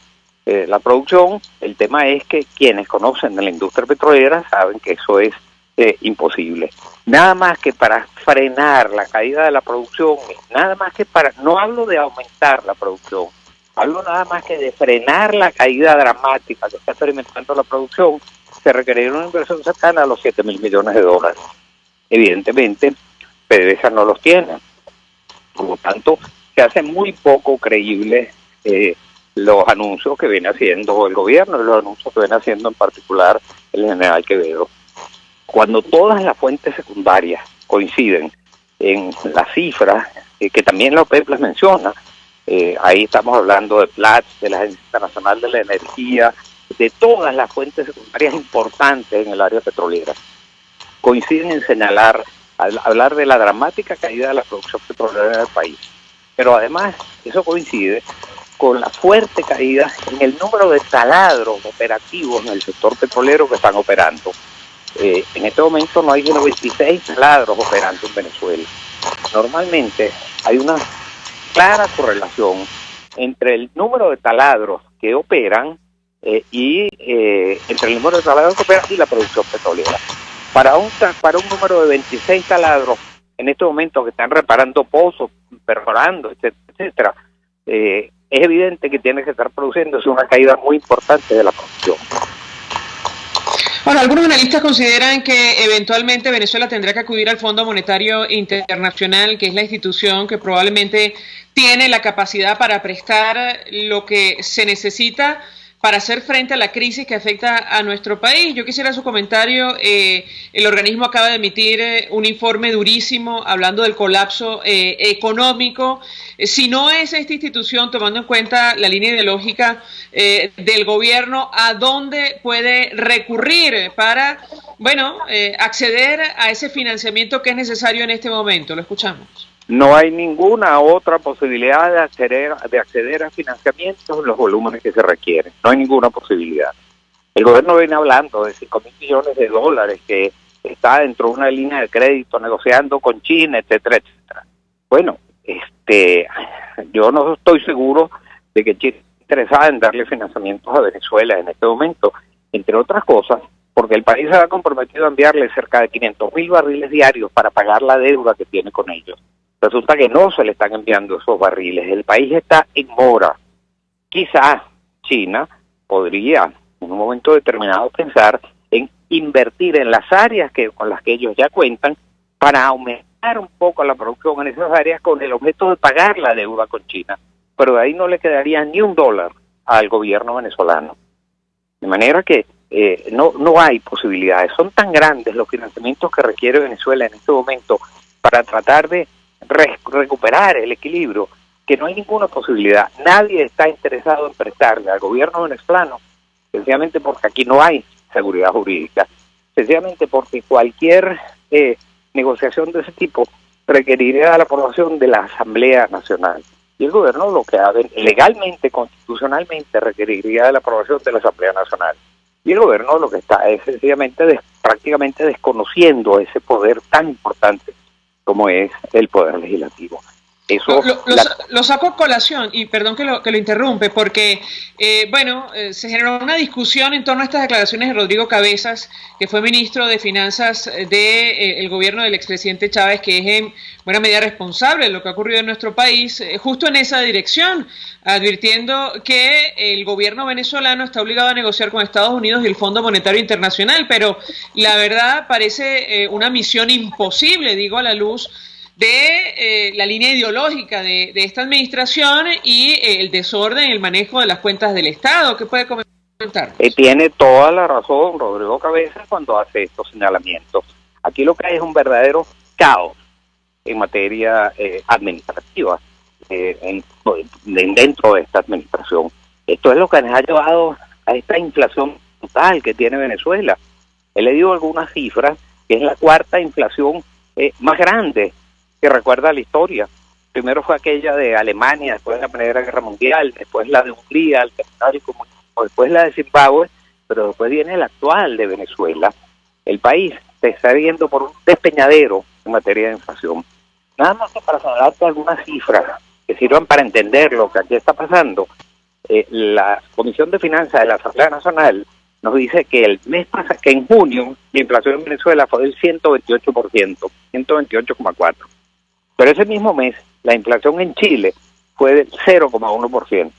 La producción, el tema es que quienes conocen de la industria petrolera saben que eso es imposible. Nada más que para frenar la caída de la producción, no hablo de aumentar la producción, hablo nada más que de frenar la caída dramática que está experimentando la producción, se requeriría una inversión cercana a los $7.000 millones. Evidentemente, PDVSA no los tiene. Por lo tanto, se hace muy poco creíble los anuncios que viene haciendo el gobierno y los anuncios que viene haciendo en particular el general Quevedo. Cuando todas las fuentes secundarias coinciden en las cifras, que también la OPEP las menciona, ahí estamos hablando de Platts, de la Agencia Internacional de la Energía, de todas las fuentes secundarias importantes en el área petrolera, coinciden en señalar, hablar de la dramática caída de la producción petrolera del país. Pero además, eso coincide con la fuerte caída en el número de taladros operativos en el sector petrolero que están operando. En este momento no hay sino 26 taladros operando en Venezuela. Normalmente hay una clara correlación entre el número de taladros que operan y la producción petrolera. para un número de 26 taladros en este momento que están reparando pozos, perforando, etcétera, es evidente que tiene que estar produciéndose una caída muy importante de la producción. Bueno, algunos analistas consideran que eventualmente Venezuela tendrá que acudir al Fondo Monetario Internacional, que es la institución que probablemente tiene la capacidad para prestar lo que se necesita para hacer frente a la crisis que afecta a nuestro país. Yo quisiera su comentario. El organismo acaba de emitir un informe durísimo hablando del colapso económico. Si no es esta institución, tomando en cuenta la línea ideológica del gobierno, ¿a dónde puede recurrir para, acceder a ese financiamiento que es necesario en este momento? Lo escuchamos. No hay ninguna otra posibilidad de acceder a financiamientos en los volúmenes que se requieren. No hay ninguna posibilidad. El gobierno viene hablando de 5.000 millones de dólares que está dentro de una línea de crédito negociando con China, etcétera, etcétera. Bueno, yo no estoy seguro de que China esté interesada en darle financiamientos a Venezuela en este momento, entre otras cosas, porque el país se ha comprometido a enviarle cerca de 500.000 barriles diarios para pagar la deuda que tiene con ellos. Resulta que no se le están enviando esos barriles. El país está en mora. Quizás China podría, en un momento determinado, pensar en invertir en las áreas con las que ellos ya cuentan para aumentar un poco la producción en esas áreas con el objeto de pagar la deuda con China. Pero de ahí no le quedaría ni un dólar al gobierno venezolano. De manera que no hay posibilidades. Son tan grandes los financiamientos que requiere Venezuela en este momento para tratar de recuperar el equilibrio, que no hay ninguna posibilidad. Nadie está interesado en prestarle al gobierno venezolano, sencillamente porque aquí no hay seguridad jurídica, sencillamente porque cualquier negociación de ese tipo requeriría la aprobación de la Asamblea Nacional. Y el gobierno lo que hace legalmente, constitucionalmente, requeriría la aprobación de la Asamblea Nacional. Y el gobierno lo que está es sencillamente prácticamente desconociendo ese poder tan importante como es el poder legislativo. Eso lo saco a colación, y perdón que lo interrumpe, porque se generó una discusión en torno a estas declaraciones de Rodrigo Cabezas, que fue ministro de Finanzas del gobierno del expresidente Chávez, que es en buena medida responsable de lo que ha ocurrido en nuestro país, justo en esa dirección, advirtiendo que el gobierno venezolano está obligado a negociar con Estados Unidos y el Fondo Monetario Internacional, pero la verdad parece una misión imposible, digo, a la luz de la línea ideológica de esta administración y el desorden en el manejo de las cuentas del Estado. ¿Qué puede comentar? Tiene toda la razón Rodrigo Cabezas cuando hace estos señalamientos. Aquí lo que hay es un verdadero caos en materia administrativa dentro de esta administración. Esto es lo que nos ha llevado a esta inflación total que tiene Venezuela. He leído algunas cifras, que es la cuarta inflación más grande que recuerda la historia. Primero fue aquella de Alemania, después la Primera Guerra Mundial, después la de Hungría, el terminario comunismo, después la de Zimbabue, pero después viene la actual de Venezuela. El país se está viendo por un despeñadero en materia de inflación. Nada más que para señalarte algunas cifras que sirvan para entender lo que aquí está pasando, la Comisión de Finanzas de la Asamblea Nacional nos dice que el mes pasado, que en junio la inflación en Venezuela fue del 128%, 128,4%. Pero ese mismo mes la inflación en Chile fue del 0,1%.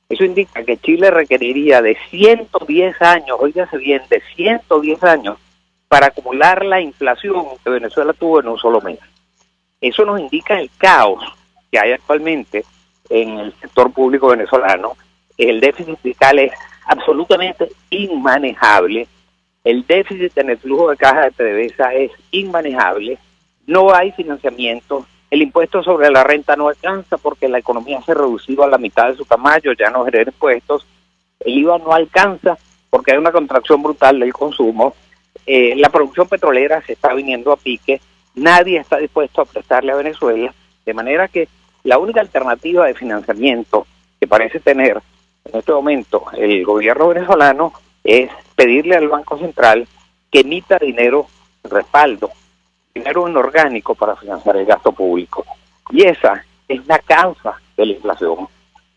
Eso indica que Chile requeriría de 110 años, óigase bien, de 110 años para acumular la inflación que Venezuela tuvo en un solo mes. Eso nos indica el caos que hay actualmente en el sector público venezolano. El déficit fiscal es absolutamente inmanejable. El déficit en el flujo de caja de PDVSA es inmanejable. No hay financiamiento. El impuesto sobre la renta no alcanza porque la economía se ha reducido a la mitad de su tamaño, ya no genera impuestos. El IVA no alcanza porque hay una contracción brutal del consumo. La producción petrolera se está viniendo a pique. Nadie está dispuesto a prestarle a Venezuela, de manera que la única alternativa de financiamiento que parece tener en este momento el gobierno venezolano es pedirle al Banco Central que emita dinero respaldo, dinero inorgánico para financiar el gasto público. Y esa es la causa de la inflación.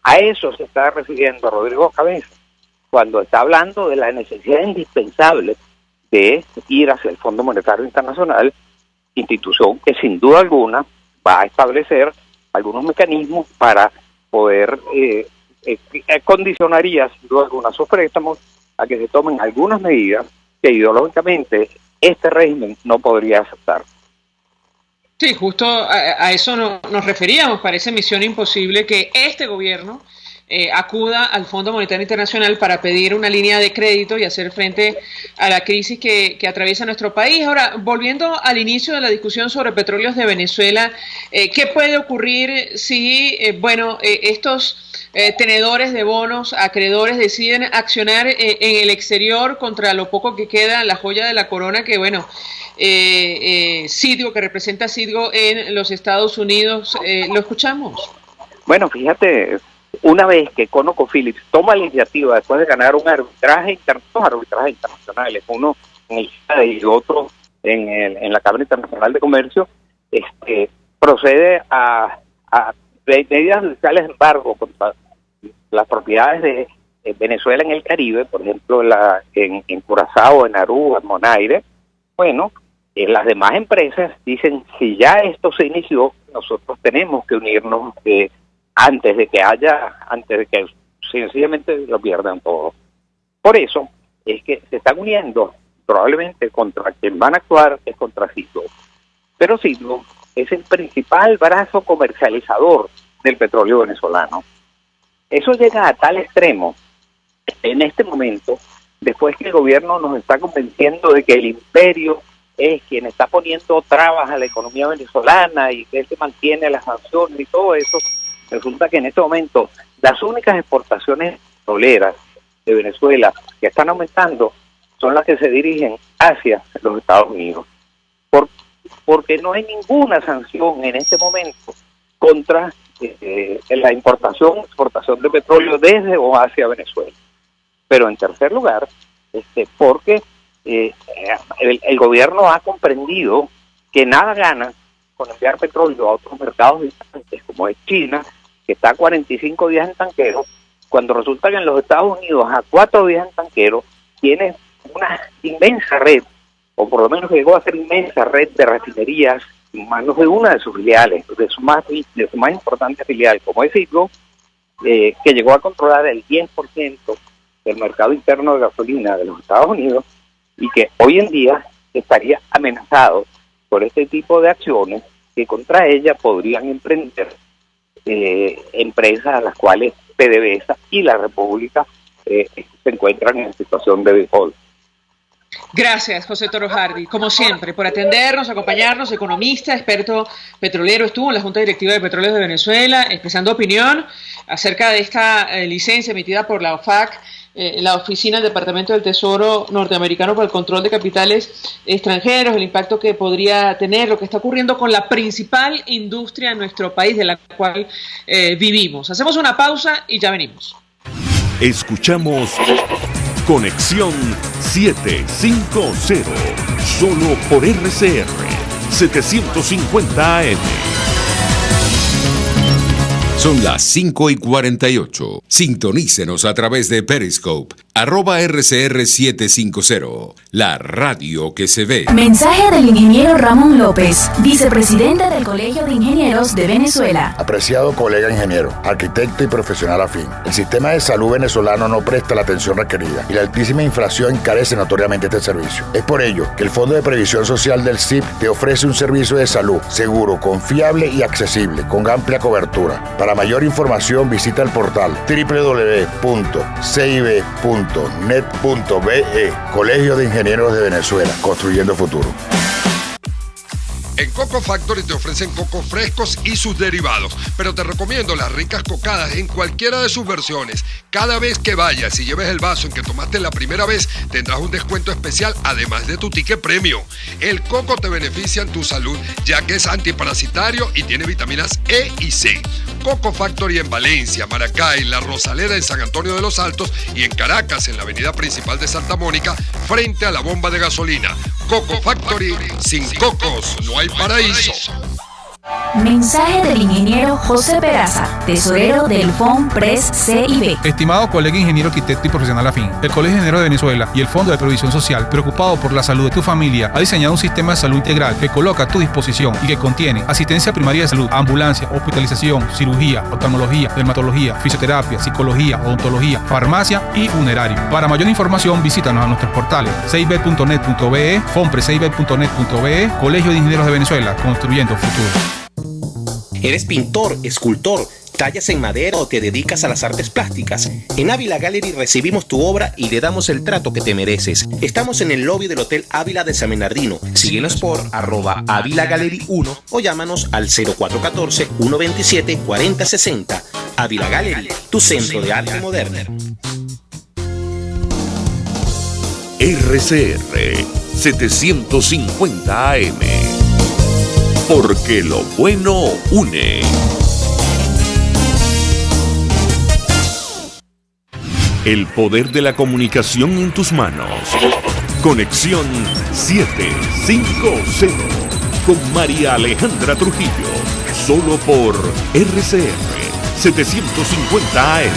A eso se está refiriendo Rodrigo Cabezas cuando está hablando de la necesidad indispensable de ir hacia el Fondo Monetario Internacional, institución que sin duda alguna va a establecer algunos mecanismos para poder condicionaría sin duda alguna sus préstamos a que se tomen algunas medidas que ideológicamente este régimen no podría aceptar. Sí, justo a eso nos referíamos. Parece misión imposible que este gobierno acuda al Fondo Monetario Internacional para pedir una línea de crédito y hacer frente a la crisis que atraviesa nuestro país. Ahora, volviendo al inicio de la discusión sobre petróleos de Venezuela, ¿qué puede ocurrir si, estos tenedores de bonos, acreedores, deciden accionar en el exterior contra lo poco que queda, la joya de la corona que, Citgo, que representa Citgo en los Estados Unidos? ¿Lo escuchamos? Bueno, fíjate, una vez que ConocoPhillips toma la iniciativa después de ganar dos arbitrajes internacionales, uno en el CIADE y otro en la Cámara Internacional de Comercio, procede a medidas judiciales de embargo contra las propiedades de Venezuela en el Caribe, por ejemplo en Curazao, en Aruba, en Bonaire. Bueno, las demás empresas dicen, si ya esto se inició, nosotros tenemos que unirnos antes de que sencillamente lo pierdan todo. Por eso es que se están uniendo, probablemente contra quien van a actuar es contra Citgo. Pero Citgo es el principal brazo comercializador del petróleo venezolano. Eso llega a tal extremo en este momento, después que el gobierno nos está convenciendo de que el imperio es quien está poniendo trabas a la economía venezolana y que él se mantiene las sanciones y todo eso. Resulta que en este momento las únicas exportaciones petroleras de Venezuela que están aumentando son las que se dirigen hacia los Estados Unidos. Porque no hay ninguna sanción en este momento contra la exportación de petróleo desde o hacia Venezuela. Pero en tercer lugar, porque el gobierno ha comprendido que nada gana con enviar petróleo a otros mercados distantes, como es China, que está a 45 días en tanquero, cuando resulta que en los Estados Unidos a 4 días en tanquero tiene una inmensa red, o por lo menos llegó a ser inmensa red de refinerías en manos de una de sus filiales, de su más importante filial, como es Citgo, que llegó a controlar el 10% del mercado interno de gasolina de los Estados Unidos y que hoy en día estaría amenazado por este tipo de acciones que contra ella podrían emprender empresas a las cuales PDVSA y la República se encuentran en situación de default. Gracias, José Toro Hardy, como siempre, por atendernos, acompañarnos, economista, experto petrolero, estuvo en la Junta Directiva de Petróleos de Venezuela, expresando opinión acerca de esta licencia emitida por la OFAC, la Oficina del Departamento del Tesoro norteamericano para el control de capitales extranjeros, el impacto que podría tener, lo que está ocurriendo con la principal industria en nuestro país, de la cual vivimos. Hacemos una pausa y ya venimos. Escuchamos Conexión 750, solo por RCR 750 AM. Son las 5:48. Sintonícenos a través de Periscope, @RCR750, la radio que se ve. Mensaje del ingeniero Ramón López, vicepresidente del Colegio de Ingenieros de Venezuela. Apreciado colega ingeniero, arquitecto y profesional afín, el sistema de salud venezolano no presta la atención requerida y la altísima inflación encarece notoriamente este servicio. Es por ello que el Fondo de Previsión Social del CIP te ofrece un servicio de salud seguro, confiable y accesible, con amplia cobertura. Para mayor información visita el portal www.cib.net.be. Colegio de Ingenieros de Venezuela, construyendo futuro. En Coco Factory te ofrecen cocos frescos y sus derivados, pero te recomiendo las ricas cocadas en cualquiera de sus versiones. Cada vez que vayas y lleves el vaso en que tomaste la primera vez, tendrás un descuento especial además de tu ticket premio. El coco te beneficia en tu salud, ya que es antiparasitario y tiene vitaminas E y C. Coco Factory en Valencia, Maracay, La Rosaleda en San Antonio de los Altos y en Caracas, en la avenida principal de Santa Mónica, frente a la bomba de gasolina. Coco Factory, sin cocos no hay paraíso. Mensaje del ingeniero José Peraza, tesorero del FONPRES CIB. Estimado colega ingeniero, arquitecto y profesional afín, el Colegio de Ingenieros de Venezuela y el Fondo de Previsión Social, preocupado por la salud de tu familia, ha diseñado un sistema de salud integral que coloca a tu disposición y que contiene asistencia primaria de salud, ambulancia, hospitalización, cirugía, oftalmología, dermatología, fisioterapia, psicología, odontología, farmacia y funerario. Para mayor información, visítanos a nuestros portales cib.net.be, fonprescib.net.be, Colegio de Ingenieros de Venezuela, construyendo futuro. ¿Eres pintor, escultor, tallas en madera o te dedicas a las artes plásticas? En Ávila Gallery recibimos tu obra y le damos el trato que te mereces. Estamos en el lobby del Hotel Ávila de San Bernardino. Síguenos por @Ávila Gallery 1 o llámanos al 0414-127-4060. Ávila Gallery, tu centro de arte moderno. RCR 750 AM. Porque lo bueno une. El poder de la comunicación en tus manos. Conexión 750 con María Alejandra Trujillo. Solo por RCR 750 AM.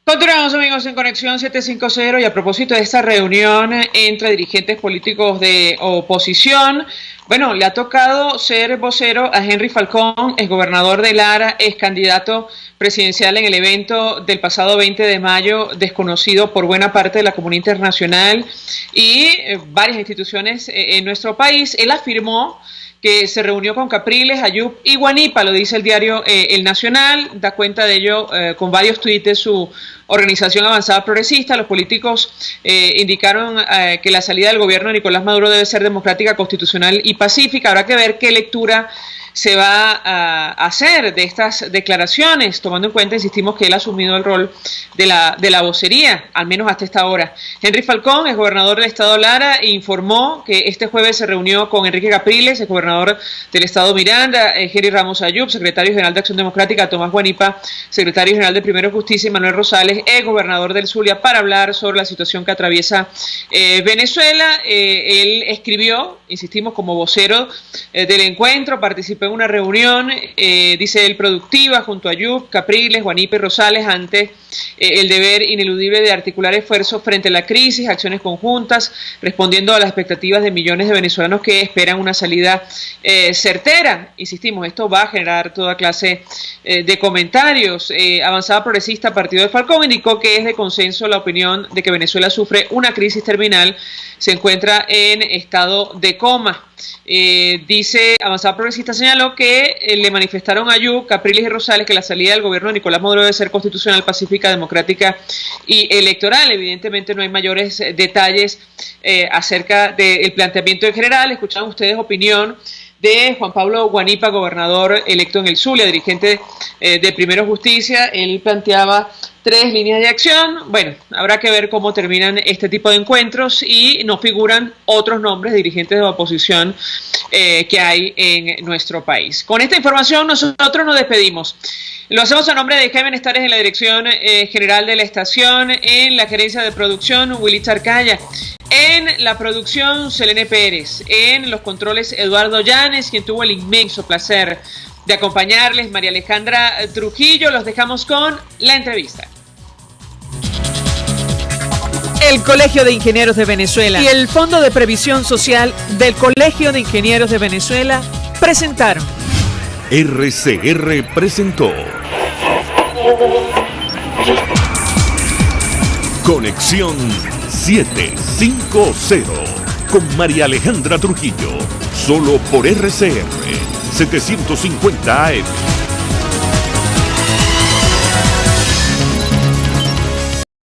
Continuamos, amigos, en Conexión 750 y a propósito de esta reunión entre dirigentes políticos de oposición, bueno, le ha tocado ser vocero a Henry Falcón, exgobernador de Lara, ex candidato presidencial en el evento del pasado 20 de mayo, desconocido por buena parte de la comunidad internacional y varias instituciones en nuestro país. Él afirmó que se reunió con Capriles, Ayub y Guanipa, lo dice el diario El Nacional, da cuenta de ello con varios tuits de su organización Avanzada Progresista. Los políticos indicaron que la salida del gobierno de Nicolás Maduro debe ser democrática, constitucional y pacífica. Habrá que ver qué lectura se va a hacer de estas declaraciones, tomando en cuenta, insistimos, que él ha asumido el rol de la vocería, al menos hasta esta hora. Henry Falcón, exgobernador del estado Lara, informó que este jueves se reunió con Enrique Capriles, exgobernador del estado Miranda, Jerry Ramos Ayub, secretario general de Acción Democrática, Tomás Guanipa, secretario general de Primero Justicia, y Manuel Rosales, exgobernador del Zulia, para hablar sobre la situación que atraviesa Venezuela. Él escribió, insistimos, como vocero del encuentro, participó en una reunión, dice él, productiva junto a Ayub, Capriles, Guanipa y Rosales ante el deber ineludible de articular esfuerzos frente a la crisis, acciones conjuntas, respondiendo a las expectativas de millones de venezolanos que esperan una salida certera. Insistimos, esto va a generar toda clase de comentarios. Avanzada Progresista, partido de Falcón, indicó que es de consenso la opinión de que Venezuela sufre una crisis terminal, se encuentra en estado de coma. Dice Avanzada Progresista, señaló que le manifestaron a Ayub, Capriles y Rosales que la salida del gobierno de Nicolás Maduro debe ser constitucional, pacífica, democrática y electoral. Evidentemente no hay mayores detalles acerca del planteamiento en general. Escucharon ustedes opinión de Juan Pablo Guanipa, gobernador electo en el Zulia, dirigente de Primero Justicia. Él planteaba 3 líneas de acción. Bueno, habrá que ver cómo terminan este tipo de encuentros y nos figuran otros nombres de dirigentes de oposición que hay en nuestro país. Con esta información nosotros nos despedimos. Lo hacemos a nombre de Jaime Nestares en la dirección general de la estación, en la gerencia de producción Willy Charcaya, en la producción Selene Pérez, en los controles Eduardo Llanes, quien tuvo el inmenso placer de acompañarles, María Alejandra Trujillo. Los dejamos con la entrevista. El Colegio de Ingenieros de Venezuela y el Fondo de Previsión Social del Colegio de Ingenieros de Venezuela presentaron. RCR presentó Conexión 750 con María Alejandra Trujillo, solo por RCR 750 AM.